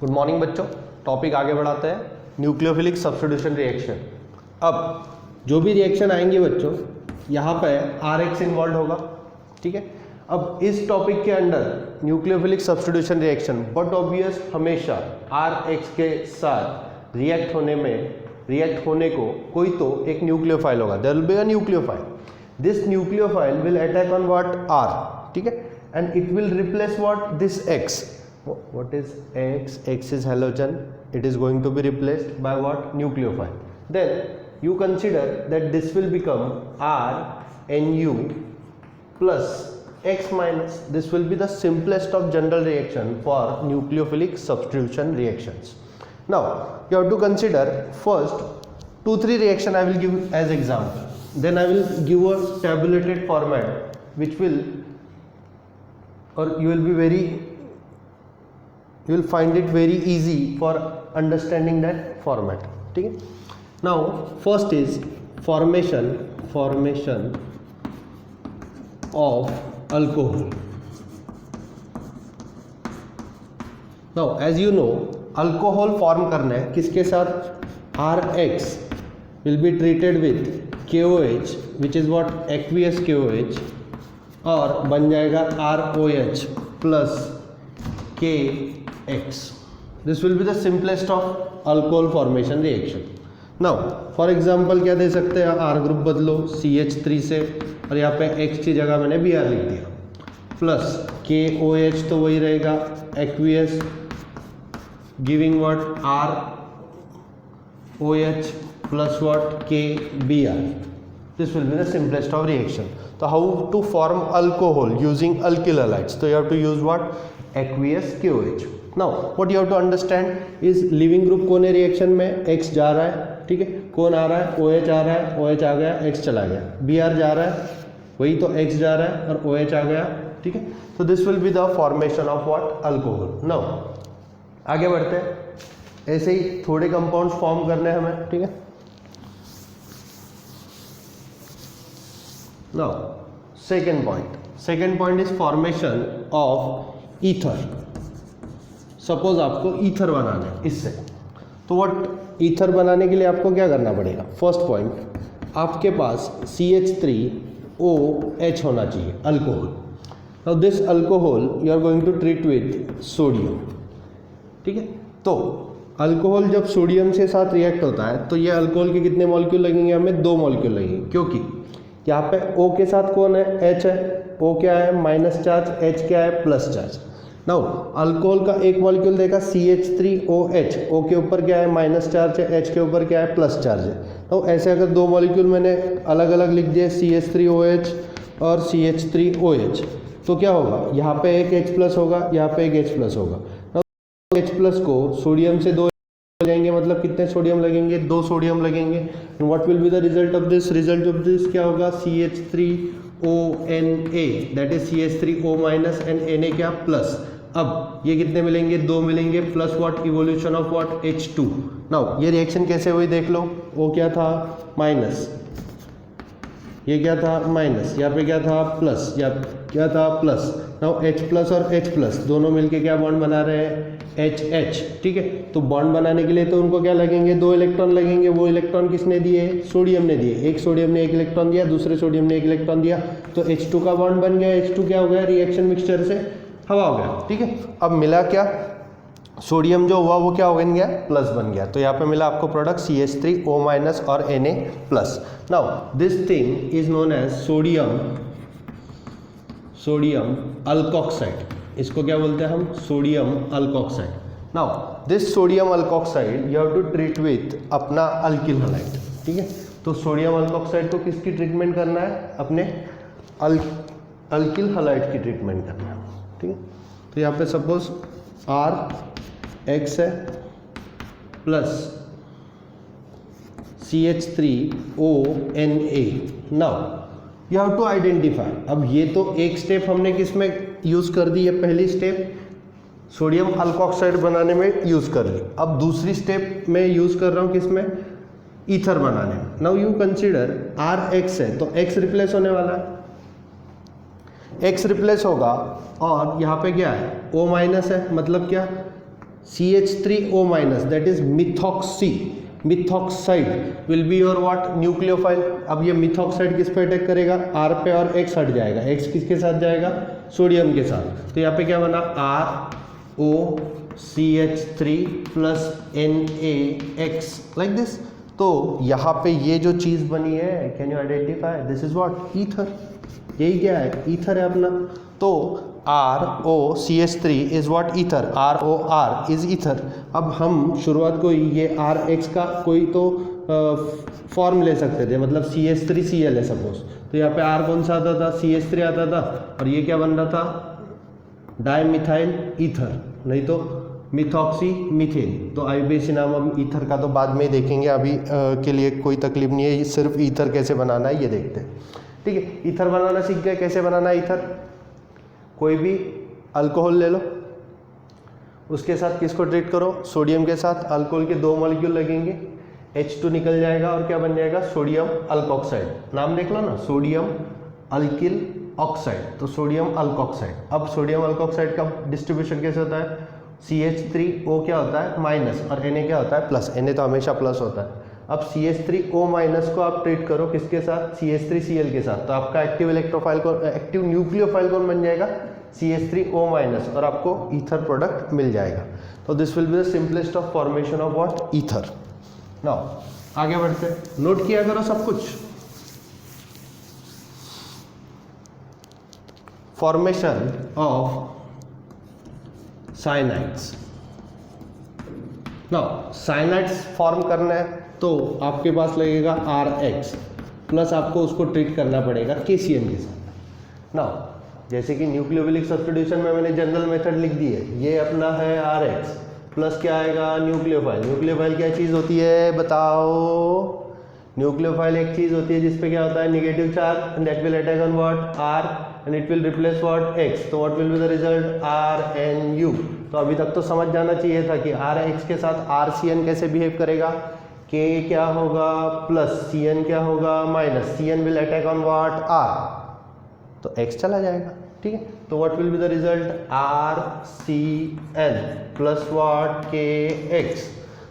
Good morning बच्चों। Topic आगे बढ़ाते हैं, न्यूक्लियोफिलिक सब्स्टिट्यूशन रिएक्शन। अब जो भी रिएक्शन आएंगे बच्चों, यहाँ पे RH इन्वॉल्व होगा, ठीक है। अब इस टॉपिक के under nucleophilic substitution reaction but obvious हमेशा RH के साथ रिएक्ट होने को कोई तो एक न्यूक्लियोफाइल होगा। There will be a nucleophile. This nucleophile will attack on what R, ठीक है, and it will replace what this X. What is X? X is halogen. It is going to be replaced by what? Nucleophile. Then you consider that this will become RNu plus X minus. This will be the simplest of general reaction for nucleophilic substitution reactions. Now you have to consider first 2-3 reaction I will give as example. Then I will give a tabulated format which will, or you will find it very easy for understanding that format, ठीक है। Now first is formation of alcohol. Now as you know, alcohol form करना है किसके साथ? RH will be treated with KOH which is what? aqueous KOH, और बन जाएगा ROH plus KX. This will be the simplest of alcohol formation reaction. Now for example क्या दे सकते हैं? R ग्रुप बदलो CH3 से, और यहाँ पे X की जगह मैंने Br लिख दिया, प्लस KOH तो वही रहेगा aqueous, giving what ROH plus what KBr. This will be the simplest of reaction. So how to form alcohol using alkyl halides? So you have to use what? Aqueous KOH. Now what you have to understand is leaving group कौन है reaction में? X जा रहा है, ठीक है, कौन आ रहा है? OH आ रहा है, OH आ गया, X चला गया। Br जा रहा है, वही तो X जा रहा है और OH आ गया, ठीक है। So this will be the formation of what? Alcohol. Now आगे बढ़ते हैं, ऐसे ही थोड़े कंपाउंड्स फॉर्म करने हैं हमें, ठीक है। Now second point is formation of ether. Suppose आपको ईथर बनाना है इससे, तो व्हाट ईथर बनाने के लिए आपको क्या करना पड़ेगा? फर्स्ट पॉइंट, आपके पास CH3OH होना चाहिए, alcohol. Now this alcohol you are going to treat with sodium, ठीक है। तो अल्कोहल जब सोडियम से साथ रिएक्ट होता है तो ये अल्कोहल के कितने मॉलिक्यूल लगेंगे? हमें 2 मॉलिक्यूल लगेंगे, क्योंकि यहाँ पे O के साथ कौन है? H है। O क्या है? माइनस चार्ज, H क्या है? Plus charge. नाउ अल्कोहल का एक मॉलिक्यूल देगा CH3OH, O के ऊपर क्या है? माइनस चार्ज है, H के ऊपर क्या है? प्लस चार्ज है। तो ऐसे अगर 2 मॉलिक्यूल मैंने अलग अलग लिख दिए, CH3OH और CH3OH, तो क्या होगा? यहाँ पे एक H प्लस होगा, यहाँ पे एक H प्लस होगा। H प्लस को सोडियम से 2 लगेंगे, मतलब कितने सोडियम लगेंगे? 2 सोडियम लगेंगे। And what will be the result of this? Result of this क्या होगा? CH3ONA, that is CH3O minus and Na क्या? प्लस। अब ये कितने मिलेंगे? 2 मिलेंगे, plus what? Evolution of what? H2। Now ये रिएक्शन कैसे हुई देख लो। O क्या था? माइनस, ये क्या था? माइनस, यहाँ पे क्या था? प्लस, या क्या था? प्लस। नाउ H प्लस और H प्लस दोनों मिलके क्या बॉन्ड बना रहे हैं? HH, ठीक है। तो बॉन्ड बनाने के लिए तो उनको क्या लगेंगे? 2 इलेक्ट्रॉन लगेंगे। वो इलेक्ट्रॉन किसने दिए? सोडियम ने दिए। एक सोडियम ने 1 इलेक्ट्रॉन दिया, दूसरे सोडियम ने 1 इलेक्ट्रॉन दिया, तो H2 का बॉन्ड बन गया। H2 क्या हो गया? रिएक्शन मिक्सचर से हवा हो गया, ठीक है। अब मिला क्या? सोडियम जो हुआ वो क्या बन गया? प्लस बन गया। तो यहाँ पे मिला आपको प्रोडक्ट CH3O माइनस और Na plus. Now this thing is known as sodium alkoxide. इसको क्या बोलते हैं हम? Sodium alkoxide. Now this sodium alkoxide you have to treat with अपना अल्किल हलाइड, ठीक है। तो सोडियम अल्कोक्साइड को किसकी ट्रीटमेंट करना है? अपने अल्किल हलाइड की ट्रीटमेंट करना है, ठीक है। तो यहाँ पे सपोज RX है plus CH3ONA। Now you have to identify. अब ये तो एक स्टेप हमने किस में यूज कर दी? है पहली स्टेप सोडियम अल्कोक्साइड बनाने में यूज कर ली। अब दूसरी स्टेप में यूज कर रहा हूँ किस में? ईथर बनाने में। नाउ यू कंसीडर RX है तो X रिप्लेस होने वाला है, X रिप्लेस होगा और यहाँ पे क्या है O माइनस है, मतलब क्या CH3O minus, that is methoxide will be your what, nucleophile. अब ये methoxide किस पे अटैक करेगा, R पे, और X हट जाएगा. X किसके साथ जाएगा, सोडियम के साथ. तो यहाँ पे क्या बना, ROCH3 plus NaX like this. तो यहाँ पे ये जो चीज़ बनी है, can you identify, this is what, ether. यही क्या है, ईथर है अपना. तो ROCH3 is what, ether. ROR is ether. अब हम शुरुआत को ये RX का कोई तो फॉर्म ले सकते थे, मतलब CH3Cl है सपोज. तो यहाँ पे R कौन सा आता था, CH3 आता था, और ये क्या बन रहा था, डाइमिथाइल ईथर, नहीं तो मिथॉक्सी मीथेन. तो आईयूपीएसी नाम हम ईथर का तो बाद में देखेंगे, अभी के लिए कोई तकलीफ नहीं है. सिर्फ ईथर कैसे बनाना है ये देखते हैं. ठीक है, ईथर बनाना सीख गए, कैसे बनाना है ईथर. कोई भी अल्कोहल ले लो, उसके साथ किसको ट्रीट करो, सोडियम के साथ. अल्कोहल के 2 मॉलिक्यूल लगेंगे, H2 निकल जाएगा और क्या बन जाएगा, सोडियम अल्कोक्साइड. नाम देख लो ना, सोडियम अल्किल ऑक्साइड, तो सोडियम अल्कोक्साइड. अब सोडियम अल्कोक्साइड का डिस्ट्रीब्यूशन कैसे होता है, CH3O क्या होता है, माइनस, और Na क्या होता है, प्लस. Na तो हमेशा प्लस होता है. अब CH3O माइनस को आप ट्रीट करो किसके साथ, CH3Cl के साथ. तो आपका एक्टिव इलेक्ट्रोफाइल को, एक्टिव न्यूक्लियोफाइल कौन बन जाएगा, CH3O माइनस, और आपको ईथर प्रोडक्ट मिल जाएगा. तो this will be the simplest of formation of what, ether. Now आगे बढ़ते हैं, नोट किया करो सब कुछ. Formation of cyanides. Now cyanides form करना है तो आपके पास लगेगा RX, प्लस आपको उसको ट्रीट करना पड़ेगा KCN के साथ. नाउ जैसे कि न्यूक्लियोफिलिक सब्स्टिट्यूशन में मैंने जनरल मेथड लिख दी है, ये अपना है RX, प्लस क्या आएगा, न्यूक्लियोफाइल. न्यूक्लियोफाइल क्या चीज़ होती है बताओ, न्यूक्लियोफाइल एक चीज़ होती है जिसपे क्या होता है, negative charge, and that will attack on what, R, and it will replace what, X. तो what will be the result, RNU. तो अभी तक तो समझ जाना चाहिए था कि RX के साथ RCN कैसे बिहेव करेगा, K क्या होगा प्लस, CN क्या होगा minus. CN will attack on what, R, तो X चला जाएगा. ठीक है, तो what will be the result, RCN plus what, KX.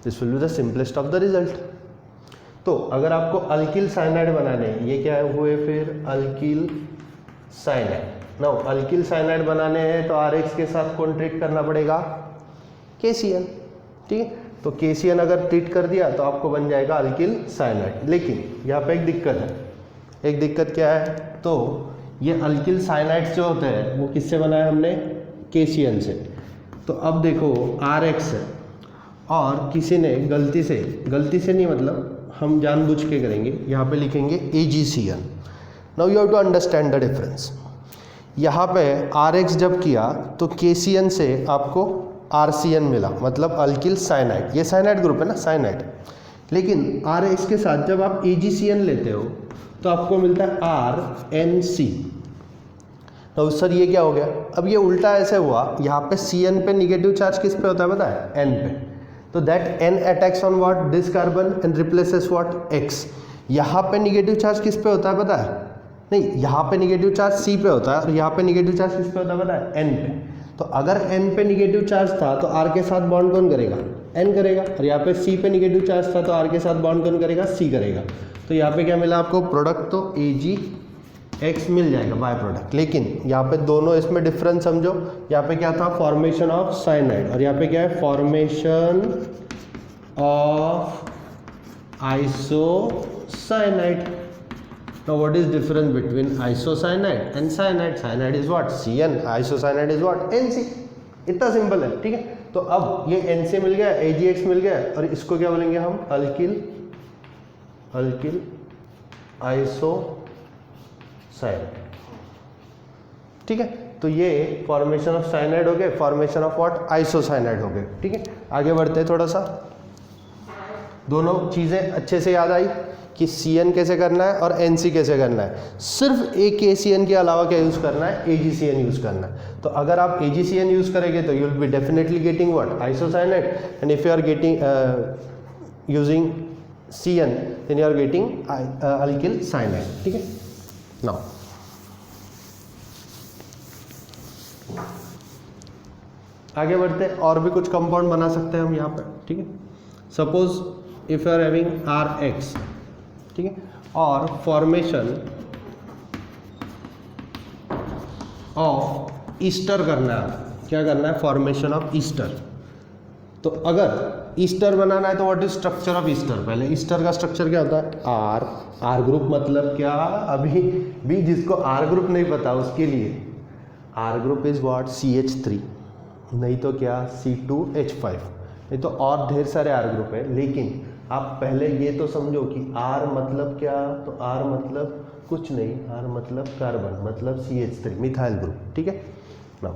This will be the simplest of the result. तो अगर आपको अल्किल साइनाइड बनाने, ये क्या हुए फिर, alkyl cyanide. Now alkyl cyanide बनाने हैं तो RX के साथ कौन ट्रीट करना पड़ेगा, KCN. ठीक है, तो KCN अगर ट्रीट कर दिया तो आपको बन जाएगा अल्किल साइनाइड. लेकिन यहाँ पे एक दिक्कत है. एक दिक्कत क्या है, तो ये अल्किल साइनाइड्स जो होते हैं वो किससे बनाया हमने, KCN से. तो अब देखो RX है, और किसी ने गलती से नहीं, मतलब हम जानबूझ के करेंगे, यहाँ पे लिखेंगे AgCN. Now you have to understand the difference. यहाँ पे RX जब किया तो KCN से आपको RCN मिला, मतलब अल्किल साइनाइड. ये साइनाइड ग्रुप है ना, साइनाइड. लेकिन RX के साथ जब आप AgCN लेते हो तो आपको मिलता है RNC. तो सर ये क्या हो गया, अब ये उल्टा ऐसे हुआ, यहाँ पे CN पे निगेटिव चार्ज किस पे होता है पता है, N पे. तो that N attacks on what, this carbon, and replaces what, X. यहाँ पे निगेटिव चार्ज किस पे होता है पता है, नहीं, यहाँ पे निगेटिव चार्ज C पे होता है, और यहाँ पे निगेटिव चार्ज किस पे होता है पता है, N पे. तो अगर N पे निगेटिव चार्ज था तो R के साथ बॉन्ड कौन करेगा, N करेगा. और यहाँ पे C पे निगेटिव चार्ज था तो R के साथ बॉन्ड कौन करेगा, C करेगा. तो यहाँ पे क्या मिला आपको, प्रोडक्ट तो AgX मिल जाएगा, बाय प्रोडक्ट. लेकिन यहाँ पे दोनों इसमें डिफरेंस समझो. यहाँ पे क्या था, फॉर्मेशन ऑफ साइनाइड, और यहाँ पे क्या है, formation of isocyanide. Now what is difference between isocyanide and cyanide? Cyanide is what, CN, isocyanide is what, NC. इतना सिंपल है. ठीक है, तो अब ये NC मिल गया, AgX मिल गया, और इसको क्या बोलेंगे हम, अल्किल आइसोसाइनाइड. ठीक है, तो ये फॉर्मेशन ऑफ साइनाइड हो गए, फॉर्मेशन ऑफ व्हाट, आइसोसाइनाइड हो गए. ठीक है, आगे बढ़ते हैं थोड़ा सा. दोनों चीज़ें अच्छे से याद आई कि CN कैसे करना है और NC कैसे करना है. सिर्फ एक KCN के अलावा क्या यूज़ करना है, AgCN यूज़ करना है. तो अगर आप AgCN यूज़ करेंगे तो you will be definitely getting what, isocyanide. And if you are getting using CN then you are getting alkyl cyanide. ठीक है, नाउ आगे बढ़ते हैं, और भी कुछ कंपाउंड बना सकते हैं हम यहाँ पर, ठीक है। Suppose if you are having R X, ठीक है, और फॉर्मेशन ऑफ ईस्टर करना है, क्या करना है, फॉर्मेशन ऑफ ईस्टर। तो अगर ईस्टर बनाना है तो what is structure of Easter, पहले ईस्टर का स्ट्रक्चर क्या होता है, आर ग्रुप मतलब क्या, अभी भी जिसको आर ग्रुप नहीं पता उसके लिए are group is what, CH3, नहीं तो क्या C2H5, नहीं तो और ढेर सारे आर ग्रुप है। लेकिन आप पहले ये तो समझो कि आर मतलब क्या, तो आर मतलब कुछ नहीं, आर मतलब कार्बन, मतलब CH3 मिथाइल ग्रुप, ठीक है ना।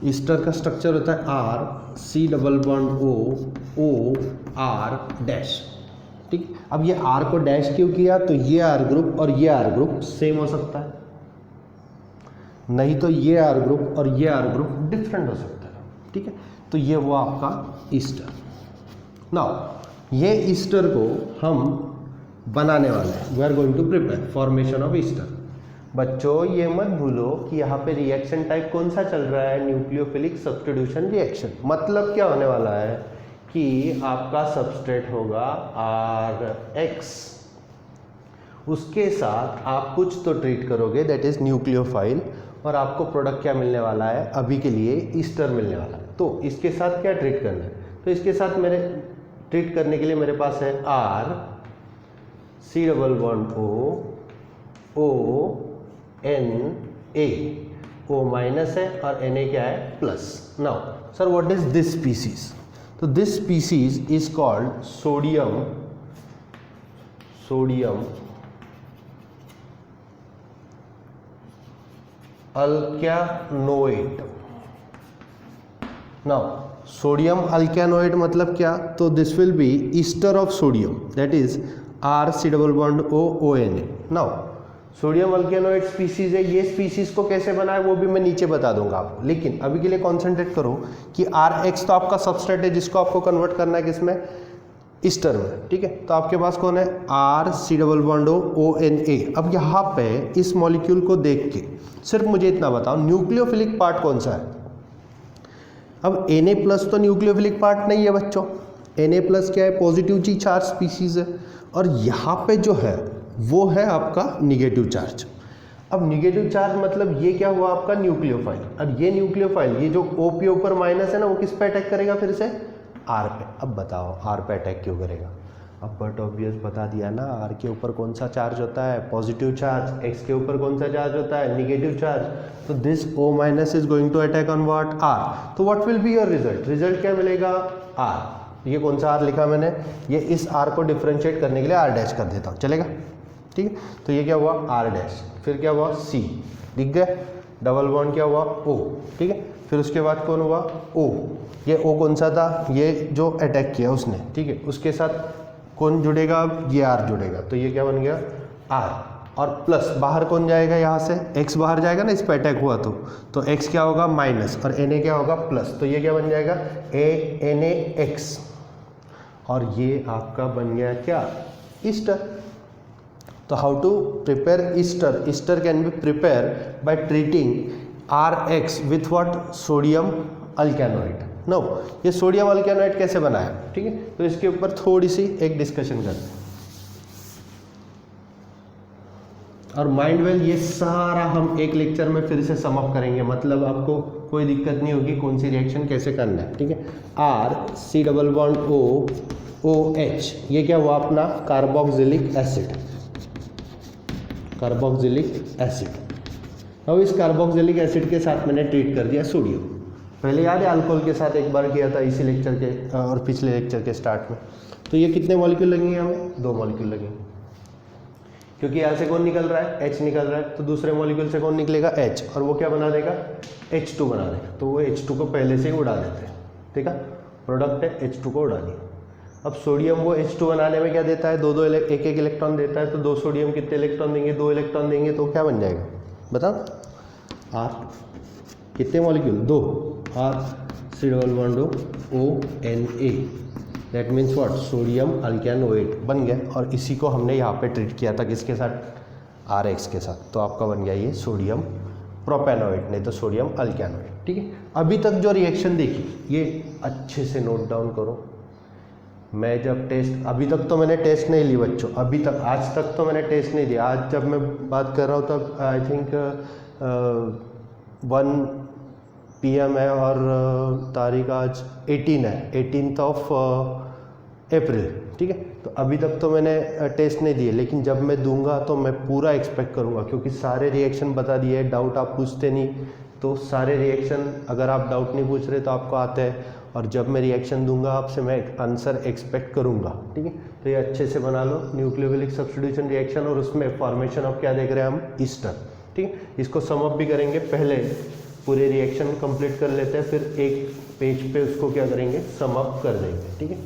ईस्टर का स्ट्रक्चर होता है R C double bond O R dash, ठीक। अब ये आर को डैश क्यों किया, तो ये आर ग्रुप और ये आर ग्रुप सेम हो सकता है, नहीं तो ये आर ग्रुप और ये आर ग्रुप डिफरेंट हो सकता है, ठीक है। तो ये हुआ आपका ईस्टर। नाउ ये ईस्टर को हम बनाने वाले हैं, we are going to prepare formation of ester. बच्चों ये मत भूलो कि यहाँ पे रिएक्शन टाइप कौन सा चल रहा है, न्यूक्लियोफिलिक सब्स्टिट्यूशन रिएक्शन। मतलब क्या होने वाला है कि आपका सबस्ट्रेट होगा RX, उसके साथ आप कुछ तो ट्रीट करोगे दैट इज न्यूक्लियोफाइल, और आपको प्रोडक्ट क्या मिलने वाला है, अभी के लिए ईस्टर मिलने वाला है। तो इसके साथ क्या ट्रीट करना है, तो इसके साथ मेरे ट्रीट करने के लिए मेरे पास है R C double bond O Na, O minus है और Na क्या है, plus. Now sir what is this species, तो this species is called sodium alkanoate. Now sodium alkanoate मतलब क्या, तो this will be ester of sodium that is R C double bond O Na। Now sodium alkanoate species है, ये species को कैसे बनाए वो भी मैं नीचे बता दूंगा आपको, लेकिन अभी के लिए कॉन्सेंट्रेट करो कि RX तो आपका सबस्ट्रेट है जिसको आपको कन्वर्ट करना है किसमें, ईस्टर में, ठीक है। तो आपके पास कौन है, R C double bond O Na। अब यहाँ पे इस मॉलिक्यूल को देख के सिर्फ मुझे इतना बताओ न्यूक्लियोफिलिक पार्ट कौन सा है। अब Na प्लस तो न्यूक्लियोफिलिक पार्ट नहीं है बच्चों, Na प्लस क्या है, पॉजिटिव चार्ज स्पीसीज है, और यहाँ पे जो है वो है आपका निगेटिव चार्ज। अब निगेटिव चार्ज मतलब ये क्या हुआ आपका न्यूक्लियोफाइल, और ये न्यूक्लियोफाइल ये जो O पे ऊपर माइनस है ना, वो किस पे अटैक करेगा, फिर से R पे। अब बताओ R पे अटैक क्यों करेगा, अब बट ऑब्वियस बता दिया ना, R के ऊपर कौन सा चार्ज होता है, पॉजिटिव चार्ज, X के ऊपर कौन सा चार्ज होता है, निगेटिव चार्ज। तो this O minus is going to attack on what, R। तो what will be your result, result क्या मिलेगा, R। ये कौन सा R लिखा मैंने, ये इस R को डिफ्रेंशिएट करने के लिए R डैश कर देता हूँ, चलेगा, ठीक है। तो ये क्या हुआ R डैश, फिर क्या हुआ C, दिख गया, डबल बॉन्ड क्या हुआ O, ठीक है। फिर उसके बाद कौन हुआ O, ये O कौन सा था, ये जो अटैक किया उसने, ठीक है। उसके साथ कौन जुड़ेगा, ये R जुड़ेगा, तो ये क्या बन गया R, और प्लस बाहर कौन जाएगा, यहाँ से X बाहर जाएगा ना, इस पर अटैक हुआ तो X क्या होगा माइनस, और Na क्या होगा प्लस, तो ये क्या बन जाएगा ANaX, और ये आपका बन गया क्या, ईस्टर। तो how to prepare ester, ester can be prepare by treating RX with what, sodium alkanoate. No, ये सोडियम अल्कैनोएट कैसे बनाया, ठीक है। तो इसके ऊपर थोड़ी सी एक डिस्कशन करते हैं, और माइंड वेल ये सारा हम एक लेक्चर में फिर से सम अप करेंगे, मतलब आपको कोई दिक्कत नहीं होगी कौन सी रिएक्शन कैसे करना है, ठीक है। R C double bond OH, ये क्या हुआ अपना कार्बोक्सिलिक एसिड, कार्बोक्सिलिक एसिड। अब इस कार्बोक्सिलिक एसिड के साथ मैंने ट्रीट कर दिया सोडियम, पहले याद है अल्कोहल के साथ एक बार किया था इसी लेक्चर के और पिछले लेक्चर के स्टार्ट में। तो ये कितने मॉलिक्यूल लगेंगे हमें, 2 मॉलिक्यूल लगेंगे, क्योंकि यहाँ से कौन निकल रहा है, H निकल रहा है, तो दूसरे मॉलिक्यूल से कौन निकलेगा, H, और वो क्या बना देगा, H2 बना देगा। तो वो H2 को पहले से ही उड़ा देते हैं, ठीक है, प्रोडक्ट है H2 को उड़ा दिया। अब सोडियम वो H2 बनाने में क्या देता है, एक एक इलेक्ट्रॉन देता है, तो 2 सोडियम कितने इलेक्ट्रॉन देंगे, 2 इलेक्ट्रॉन देंगे, तो क्या बन जाएगा बताओ, R कितने molecule, 2, R C double bond ONA, that means what, sodium alkanoate बन गया। और इसी को हमने यहाँ पे ट्रीट किया था किसके साथ, RX के साथ, तो आपका बन गया ये सोडियम प्रोपेनोइड, नहीं तो सोडियम अल्केनोइड। ठीक है, अभी तक जो रिएक्शन देखी ये अच्छे से नोट डाउन करो। मैं जब टेस्ट, अभी तक तो मैंने टेस्ट नहीं ली बच्चों, अभी तक आज तक तो मैंने टेस्ट नहीं दिया। आज जब मैं बात कर रहा हूँ तब आई थिंक 1 PM है और तारीख आज 18 है, 18th ऑफ अप्रैल। ठीक है, तो अभी तक तो मैंने टेस्ट नहीं दिए, लेकिन जब मैं दूंगा तो मैं पूरा एक्सपेक्ट करूँगा, क्योंकि सारे रिएक्शन बता दिए। डाउट आप पूछते नहीं, तो सारे रिएक्शन अगर आप डाउट नहीं पूछ रहे तो आपको आते हैं, और जब मैं रिएक्शन दूंगा आपसे मैं आंसर एक्सपेक्ट करूंगा। ठीक है, तो ये अच्छे से बना लो, न्यूक्लियोफिलिक सब्स्टिट्यूशन रिएक्शन, और उसमें फॉर्मेशन ऑफ क्या देख रहे हैं हम, ईस्टर। ठीक है, इसको सम अप भी करेंगे, पहले पूरे रिएक्शन कंप्लीट कर लेते हैं, फिर एक पेज पे उसको क्या करेंगे, सम अप कर देंगे। ठीक है।